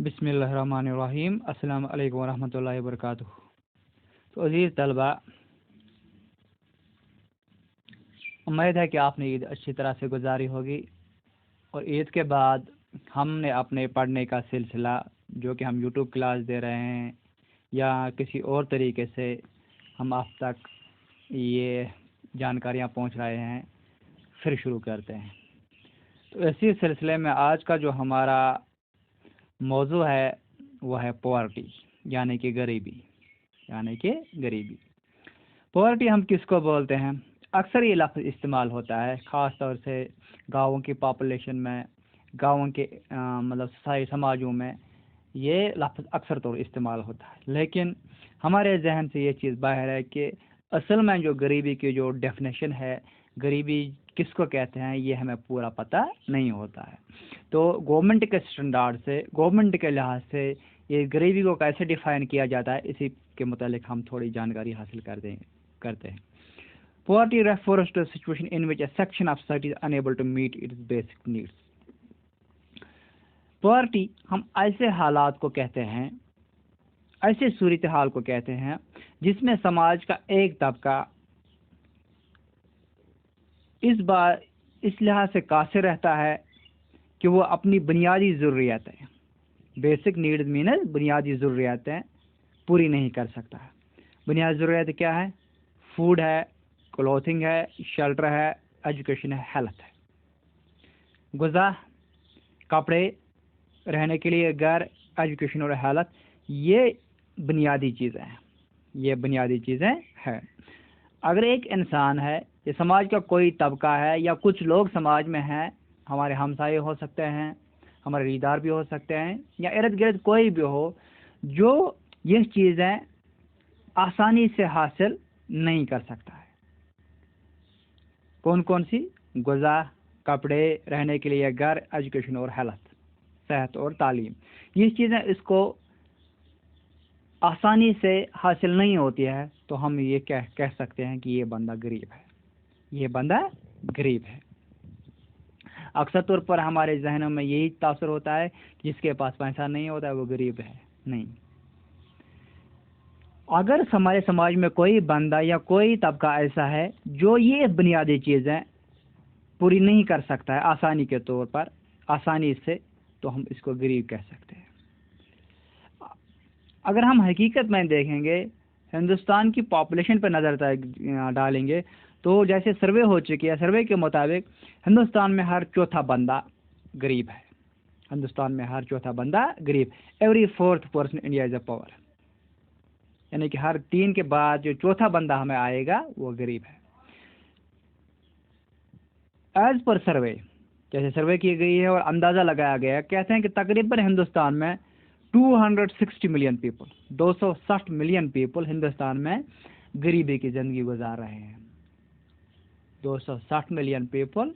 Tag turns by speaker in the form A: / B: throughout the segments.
A: बिस्मिल्लाहिर्रहमानिर्रहीम। अस्सलाम वालेकुम वरहमतुल्लाहि वबरकातुहू। तो अज़ीज़ तलबा, उम्मीद है कि आपने ईद अच्छी तरह से गुजारी होगी और ईद के बाद हमने अपने पढ़ने का सिलसिला जो कि हम यूट्यूब क्लास दे रहे हैं या किसी और तरीके से हम आप तक ये जानकारियाँ पहुँच रहे हैं, फिर शुरू करते हैं। तो इसी सिलसिले में आज का जो हमारा मौजू है वह है पॉवर्टी, यानी कि गरीबी। पॉवर्टी हम किसको बोलते हैं? अक्सर ये लफ्ज़ इस्तेमाल होता है, ख़ास तौर से गाँवों की पॉपुलेशन में, गाँवों के मतलब समाजों में ये लफ्ज़ अक्सर तौर इस्तेमाल होता है। लेकिन हमारे जहन से ये चीज़ बाहर है कि असल में जो गरीबी की जो डेफिनेशन है, गरीबी किसको कहते हैं, ये हमें पूरा पता नहीं होता है। तो गवर्नमेंट के स्टैंडर्ड से, गवर्नमेंट के लिहाज से ये गरीबी को कैसे डिफ़ाइन किया जाता है, इसी के मुतालिक हम थोड़ी जानकारी हासिल करते हैं। Poverty refers to a situation in which a section of society is unable to meet its basic needs. Poverty हम ऐसे हालात को कहते हैं, ऐसे सूरत हाल को कहते हैं जिसमें समाज का एक तबका इस लिहाज से कासिर रहता है कि वो अपनी बुनियादी ज़रूरियातें, बेसिक नीड्स मीन्स बुनियादी ज़रूरियातें पूरी नहीं कर सकता है। बुनियादी ज़रूरियातें क्या है? फूड है, क्लोथिंग है, शेल्टर है, एजुकेशन है, हेल्थ है। गुज़ा, कपड़े, रहने के लिए घर, एजुकेशन और हेल्थ, ये बुनियादी चीज़ें हैं। अगर एक इंसान है, ये समाज का कोई तबका है या कुछ लोग समाज में हैं, हमारे हमसाये हो सकते हैं, हमारे रिश्तेदार भी हो सकते हैं या इर्द गिर्द कोई भी हो, जो ये चीज़ें आसानी से हासिल नहीं कर सकता है। कौन कौन सी? गुज़ा, कपड़े, रहने के लिए घर, एजुकेशन और हेल्थ, सेहत और तालीम। ये चीज़ें इसको आसानी से हासिल नहीं होती है, तो हम ये कह सकते हैं कि ये बंदा गरीब है। अक्सर तौर पर हमारे जहनों में यही तासुर होता है कि जिसके पास पैसा नहीं होता है वो गरीब है। नहीं, अगर हमारे समाज में कोई बंदा या कोई तबका ऐसा है जो ये बुनियादी चीज़ें पूरी नहीं कर सकता है आसानी के तौर पर, आसानी से, तो हम इसको गरीब कह सकते हैं। अगर हम हकीकत में देखेंगे, हिंदुस्तान की पॉपुलेशन पर नज़र डालेंगे, तो जैसे सर्वे हो चुकी है, सर्वे के मुताबिक हिंदुस्तान में हर चौथा बंदा गरीब है। Every fourth person India is a poor, यानी कि हर 3 के बाद जो चौथा बंदा हमें आएगा वो गरीब है। एज पर सर्वे, जैसे सर्वे की गई है और अंदाज़ा लगाया गया है, कहते हैं कि तकरीबन हिंदुस्तान में 260 million people, 260 million people Hindustan में गरीबी की ज़िंदगी गुजार रहे हैं। 260 मिलियन पीपल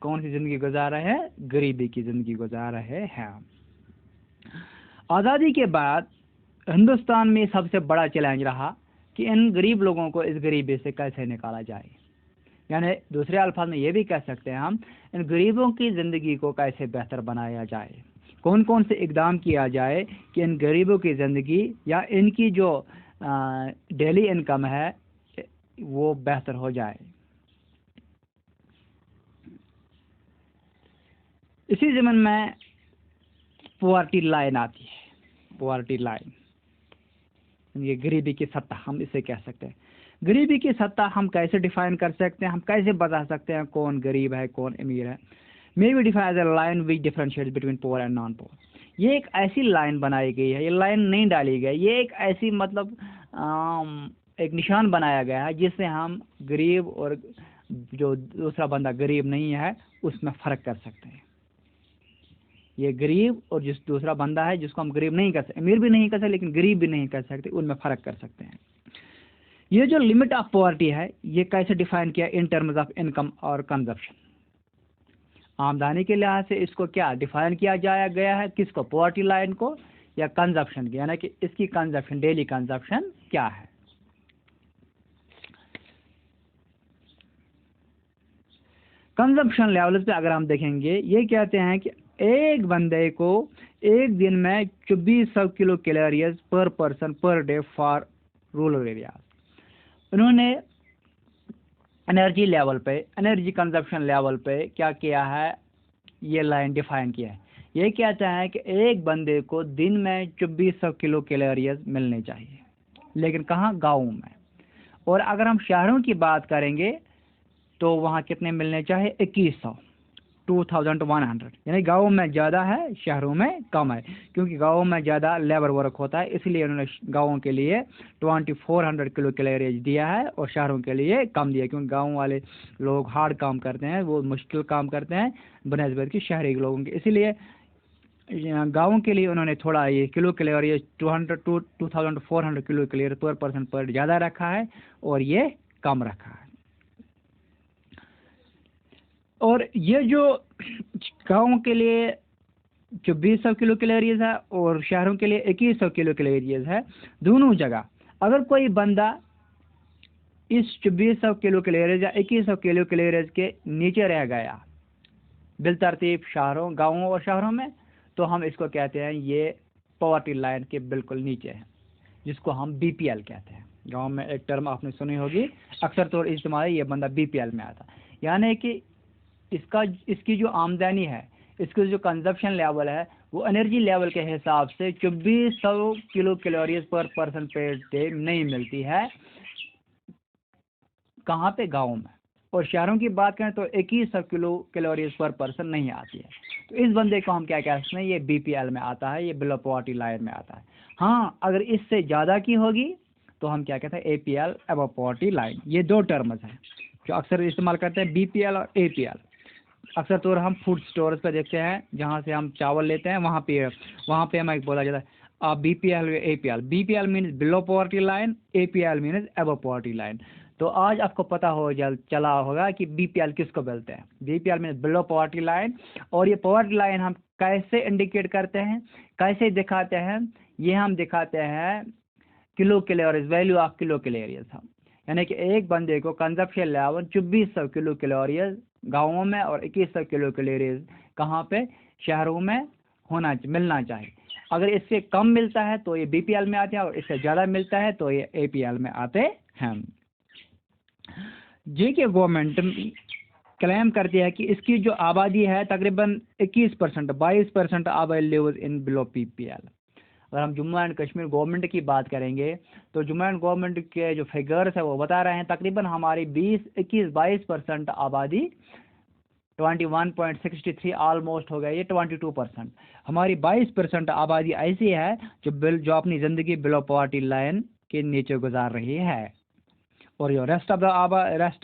A: कौन सी ज़िंदगी गुजार रहे हैं? गरीबी की ज़िंदगी गुजार रहे हैं। आज़ादी के बाद हिंदुस्तान में सबसे बड़ा चैलेंज रहा कि इन गरीब लोगों को इस गरीबी से कैसे निकाला जाए, यानी दूसरे अल्फाज में ये भी कह सकते हैं हम, इन गरीबों की ज़िंदगी को कैसे बेहतर बनाया जाए, कौन कौन से इकदाम किया जाए कि इन गरीबों की ज़िंदगी या इनकी जो डेली इनकम है वो बेहतर हो जाए। इसी ज़मीन में पॉवर्टी लाइन आती है। पॉवर्टी लाइन, ये गरीबी की सतह हम इसे कह सकते हैं। गरीबी की सतह हम कैसे डिफाइन कर सकते हैं, हम कैसे बता सकते हैं कौन गरीब है कौन अमीर है? May be define as a line which differentiates between poor and non poor. ये एक ऐसी लाइन बनाई गई है, ये लाइन नहीं डाली गई, ये एक ऐसी मतलब एक निशान बनाया गया है जिससे हम गरीब और जो दूसरा बंदा गरीब नहीं है उसमें फ़र्क कर सकते हैं। ये गरीब और जिस दूसरा बंदा है जिसको हम गरीब नहीं कर सकते, अमीर भी नहीं कर सकते लेकिन गरीब भी नहीं कर सकते, उनमें फ़र्क कर सकते हैं। ये जो लिमिट ऑफ पॉवर्टी है ये कैसे डिफाइन किया? इन टर्म्स ऑफ इनकम और कंजप्शन। आमदनी के लिहाज से इसको क्या डिफाइन किया गया है? किसको? पॉवर्टी लाइन को या कंजप्शन की, यानी कि इसकी कंजप्शन, डेली कंजप्शन क्या है? कंजप्शन लेवल पे अगर हम देखेंगे, ये कहते हैं कि एक बंदे को एक दिन में 2400 किलो कैलोरीज पर person per day for rural area. उन्होंने एनर्जी लेवल पे, एनर्जी कंजप्शन लेवल पे क्या किया है, ये लाइन डिफाइन किया है। ये कहता है कि एक बंदे को दिन में 2400 किलो कैलोरीज मिलनी चाहिए, लेकिन कहाँ, गाँव में। और अगर हम शहरों की बात करेंगे तो वहाँ कितने मिलने चाहिए, 2100, 2100, यानी गाँव में ज़्यादा है, शहरों में कम है, क्योंकि गाँव में ज़्यादा लेबर वर्क होता है, इसलिए उन्होंने गाँवों के लिए 2400 किलो कैलोरीज दिया है और शहरों के लिए कम दिया, क्योंकि गाँव वाले लोग हार्ड काम करते हैं, वो मुश्किल काम करते हैं बनस्बत की शहरी लोगों के, इसलिए गाँवों के लिए उन्होंने थोड़ा ये किलो कैलोरीज 2400 किलो कैलोरी पर पर्सन पर ज़्यादा रखा है और ये कम रखा है। और ये जो गाँव के लिए 2400 किलो कैलोरीज है और शहरों के लिए 2100 किलो कैलोरीज है, दोनों जगह अगर कोई बंदा इस 2400 किलो कैलोरीज या 2100 किलो कैलोरीज के नीचे रह गया बिलतरतीब शहरों, गाँवों और शहरों में, तो हम इसको कहते हैं ये पॉवर्टी लाइन के बिल्कुल नीचे है, जिसको हम बीपीएल कहते हैं। गाँव में एक टर्म आपने सुनी होगी, अक्सर तौर इस्तेमाल है, ये बंदा बीपीएल में आता, यानी कि इसकी जो आमदनी है, इसका जो कंजप्शन लेवल है, वो एनर्जी लेवल के हिसाब से 2400 किलो कैलोरीज पर पर्सन पर डे नहीं मिलती है, कहाँ पे, गाँव में। और शहरों की बात करें तो 2100 किलो कैलोरीज पर पर्सन नहीं आती है, तो इस बंदे को हम क्या कहते हैं, ये बीपीएल में आता है, ये बिलो पॉवर्टी लाइन में आता है। हाँ, अगर इससे ज़्यादा की होगी तो हम क्या कहते हैं, एपीएल, अबव पॉवर्टी लाइन। ये दो टर्म्स हैं जो अक्सर इस्तेमाल करते हैं, बीपीएल और एपीएल। अक्सर तौर हम फूड स्टोर्स पे देखते हैं, जहाँ से हम चावल लेते हैं, वहाँ पे हमें बोला जाता है आप बीपीएल या APL. BPL means below poverty line, APL means above poverty line. तो आज आपको पता चला होगा कि बीपीएल किसको बोलते हैं। BPL means below poverty line. और ये पॉवर्टी लाइन हम कैसे इंडिकेट करते हैं, कैसे दिखाते हैं, ये हम दिखाते हैं kilo calories, value of kilo calories हम, यानी कि एक बंदे को कंजप्शन लेवल 2400 किलो कैलोरीज गाँवों में और 2100 किलो कैलोरीज कहाँ पे, शहरों में मिलना चाहिए। अगर इससे कम मिलता है तो ये बीपीएल में आते हैं, और इससे ज़्यादा मिलता है तो ये एपीएल में आते हैं। जी के गवर्नमेंट क्लेम करती है कि इसकी जो आबादी है तकरीबन 21%, 22% आबादी लिव्स इन बिलो पीपीएल। अगर हम जम्मू एंड कश्मीर गवर्नमेंट की बात करेंगे तो जम्मू एंड गवर्नमेंट के जो फिगर्स है वो बता रहे हैं तकरीबन हमारी 22% आबादी 21.63 ऑलमोस्ट हो गई, ये 22%। हमारी 22% आबादी ऐसी है जो अपनी ज़िंदगी बिलो पॉवर्टी लाइन के नीचे गुजार रही है। और जो रेस्ट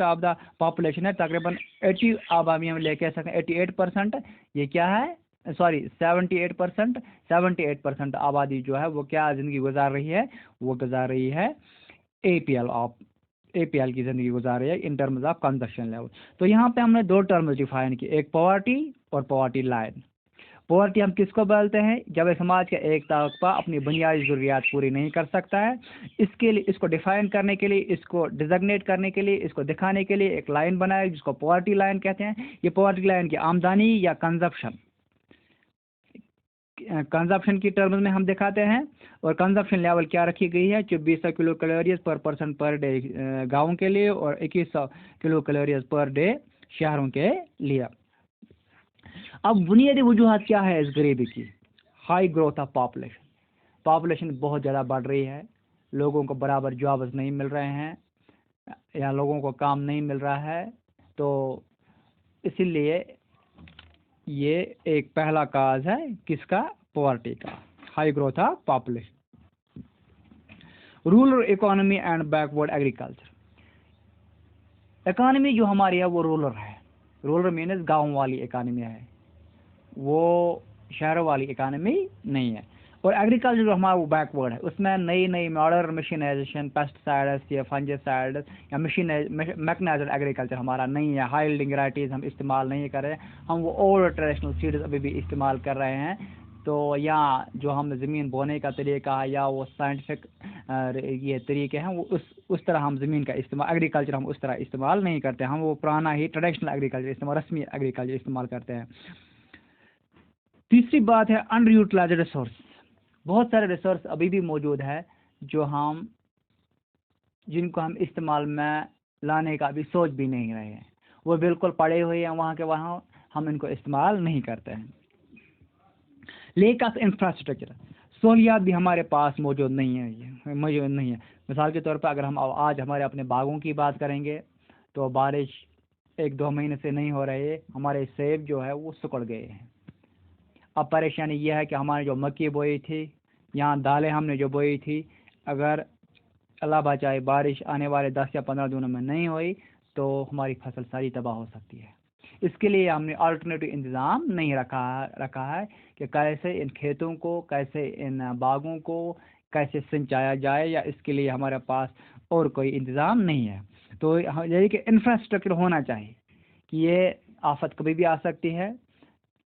A: ऑफ द पॉपुलेशन है तकरीबन 80 आबादी हम लेके सकते हैं 88%, ये क्या है, सॉरी 78% आबादी जो है वो क्या ज़िंदगी गुजार रही है, वो गुजार रही है एपीएल की ज़िंदगी गुजार रही है in terms of consumption level. तो यहाँ पे हमने दो टर्म्स डिफाइन की, एक पॉवर्टी और पॉवर्टी लाइन। पॉवर्टी हम किसको बोलते हैं, जब समाज का एक तबका अपनी बुनियादी ज़रूरियात पूरी नहीं कर सकता है। इसके लिए, इसको डिफाइन करने के लिए, इसको डिजिग्नेट करने के लिए, इसको दिखाने के लिए एक लाइन बनाया जिसको पॉवर्टी लाइन कहते हैं। ये पॉवर्टी लाइन की आमदनी या कंजप्शन की टर्म्स में हम दिखाते हैं। और कंजप्शन लेवल क्या रखी गई है, 2400 किलो कैलोरीज पर पर्सन पर डे गाँव के लिए और 2100 किलो कैलोरीज पर डे शहरों के लिए। अब बुनियादी वजूहत क्या है इस गरीबी की, हाई ग्रोथ ऑफ पॉपुलेशन बहुत ज़्यादा बढ़ रही है, लोगों को बराबर जॉब्स नहीं मिल रहे हैं या लोगों को काम नहीं मिल रहा है, तो इसीलिए ये एक पहला काज है किसका, पॉवर्टी का, high growth of population. Rural economy and backward agriculture. Economy जो हमारी है वो रूरल है, रूरल मीन्स गाँव वाली इकोनॉमी है, वो शहरों वाली इकोनॉमी नहीं है। और एग्रीकल्चर जो हमारा वो बैकवर्ड है, उसमें नई नई मॉडर्न मशीनाइजेशन, पेस्टिसाइड्स या फंगिसाइड्स या मैकेनाइज्ड एग्रीकल्चर हमारा नहीं है। हाई यील्डिंग वैराइटीज़ हम इस्तेमाल नहीं कर रहे हैं, हम वो ओल्ड ट्रेडिशनल सीड्स अभी भी इस्तेमाल कर रहे हैं। तो या जो हम ज़मीन बोने का तरीका है या वो साइंटिफिक ये तरीके हैं, वो उस तरह हम ज़मीन का इस्तेमाल, एग्रीकल्चर हम उस तरह इस्तेमाल नहीं करते, हम वो पुराना ही ट्रेडिशनल एग्रीकल्चर इस्तेमाल, रस्मी एग्रीकल्चर इस्तेमाल करते हैं। तीसरी बात है अंडर यूटिलाइज्ड रिसोर्स। बहुत सारे रिसोर्स अभी भी मौजूद है जिनको हम इस्तेमाल में लाने का भी सोच भी नहीं रहे हैं, वो बिल्कुल पड़े हुए हैं वहाँ के वहाँ, हम इनको इस्तेमाल नहीं करते हैं। लेक ऑफ इंफ्रास्ट्रक्चर, सहूलियात भी हमारे पास मौजूद नहीं है, मिसाल के तौर पर अगर हम आज हमारे अपने बागों की बात करेंगे तो बारिश 1-2 महीने से नहीं हो रही है, हमारे सेब जो है वो सिकुड़ गए हैं। अब परेशानी यह है कि हमारे जो मक्की बोई थी, यहाँ दालें हमने जो बोई थी, अगर अल्लाह बचाए बारिश आने वाले 10 या 15 दिनों में नहीं हुई तो हमारी फसल सारी तबाह हो सकती है। इसके लिए हमने अल्टरनेटिव इंतज़ाम नहीं रखा है कि कैसे इन खेतों को, कैसे इन बागों को कैसे सिंचाया जाए, या इसके लिए हमारे पास और कोई इंतज़ाम नहीं है। तो यही कि इंफ्रास्ट्रक्चर होना चाहिए कि ये आफत कभी भी आ सकती है,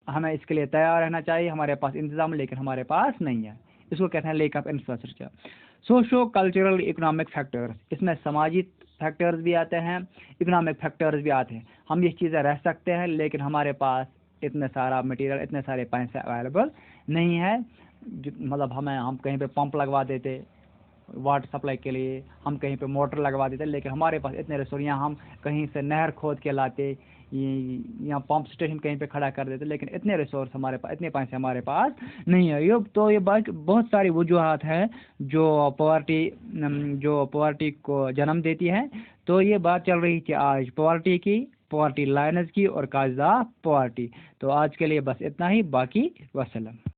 A: हमें इसके लिए तैयार रहना चाहिए, हमारे पास इंतज़ाम लेकिन हमारे पास नहीं है। इसको कहते हैं lake of infrastructure. Socio cultural economic factors, इसमें समाजी फैक्टर्स भी आते हैं, इकोनॉमिक फैक्टर्स भी आते हैं। हम ये चीज़ें रह सकते हैं लेकिन हमारे पास इतने सारा मटेरियल, इतने सारे पैसे अवेलेबल नहीं है। मतलब हम कहीं पे पंप लगवा देते वाटर सप्लाई के लिए, हम कहीं पे मोटर लगवा देते, लेकिन हमारे पास इतने रिसोर्स, यहाँ हम कहीं से नहर खोद के लाते, यहाँ पंप स्टेशन कहीं पे खड़ा कर देते, लेकिन इतने रिसोर्स हमारे पास, इतने पैसे हमारे पास नहीं है। ये बहुत सारी वजूहत है जो पॉवर्टी को जन्म देती है। तो ये बात चल रही थी आज पॉवर्टी लाइनर्स की और काज़ा पॉवर्टी। तो आज के लिए बस इतना ही, बाकी वसलम।